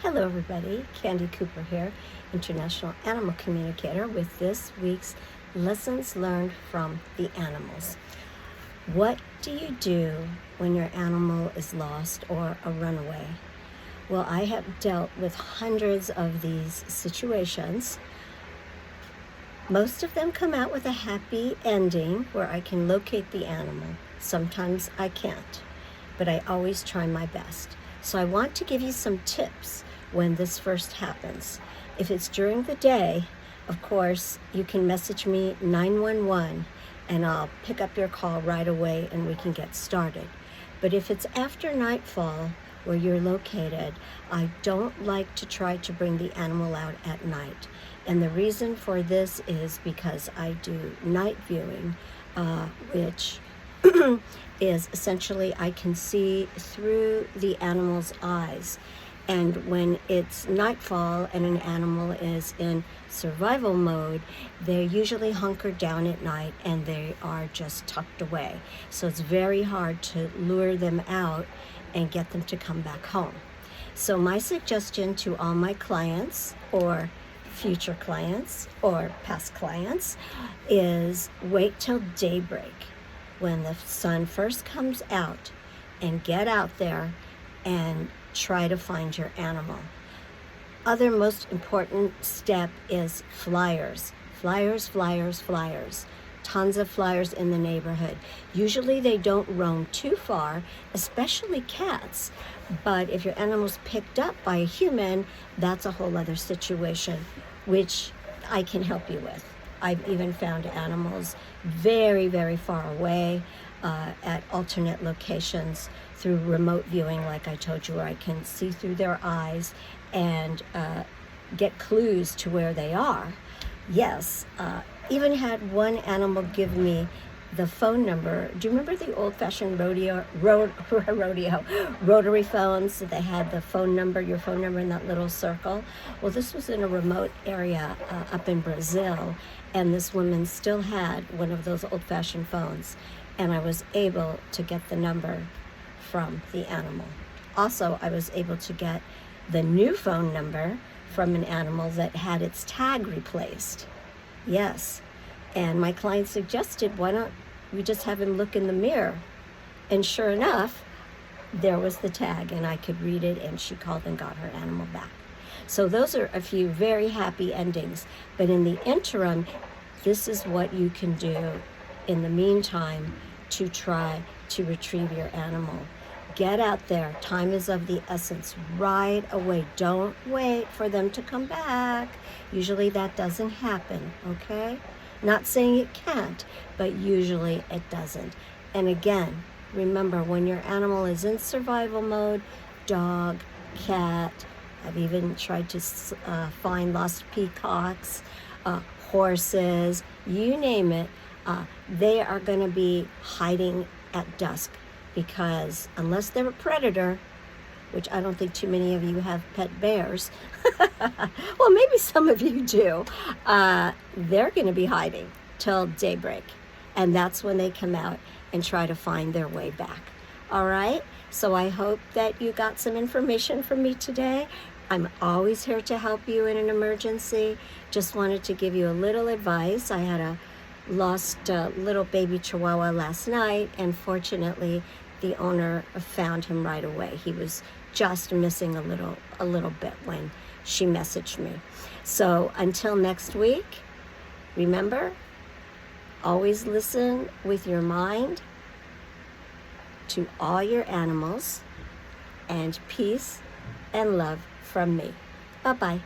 Hello everybody, Candy Cooper here, International Animal Communicator with this week's Lessons Learned from the Animals. What do you do when your animal is lost or a runaway? Well, I have dealt with hundreds of these situations. Most of them come out with a happy ending where I can locate the animal. Sometimes I can't, but I always try my best. So I want to give you some tips when this first happens. If it's during the day, of course, you can message me 911 and I'll pick up your call right away and we can get started. But if it's after nightfall where you're located, I don't like to try to bring the animal out at night. And the reason for this is because I do night viewing, which is essentially I can see through the animal's eyes. And when it's nightfall and an animal is in survival mode, they're usually hunkered down at night and they are just tucked away. So it's very hard to lure them out and get them to come back home. So my suggestion to all my clients or future clients or past clients is wait till daybreak when the sun first comes out and get out there and try to find your animal. Other most important step is flyers. Flyers, flyers, flyers. Tons of flyers in the neighborhood. Usually they don't roam too far, especially cats. But if your animal's picked up by a human, that's a whole other situation, which I can help you with. I've even found animals very, very far away at alternate locations through remote viewing, like I told you, where I can see through their eyes and get clues to where they are. Yes, even had one animal give me the phone number. Do you remember the old-fashioned rotary phones that they had the phone number, your phone number in that little circle? Well, this was in a remote area up in Brazil, and this woman still had one of those old-fashioned phones, and I was able to get the number from the animal. Also, I was able to get the new phone number from an animal that had its tag replaced. Yes. And my client suggested, why don't we just have him look in the mirror? And sure enough, there was the tag and I could read it, and she called and got her animal back. So those are a few very happy endings. But in the interim, this is what you can do in the meantime to try to retrieve your animal. Get out there. Time is of the essence right away. Don't wait for them to come back. Usually that doesn't happen, okay? Not saying it can't, but usually it doesn't. And again, remember, when your animal is in survival mode, dog, cat, I've even tried to find lost peacocks, horses, you name it, they are going to be hiding at dusk, because unless they're a predator, which I don't think too many of you have pet bears, well, maybe some of you do, they're going to be hiding till daybreak. And that's when they come out and try to find their way back. All right? So I hope that you got some information from me today. I'm always here to help you in an emergency. Just wanted to give you a little advice. I had a lost little baby Chihuahua last night, and fortunately the owner found him right away. He was just missing a little bit when she messaged me. So until next week, remember, always listen with your mind to all your animals, and peace and love from me. Bye-bye.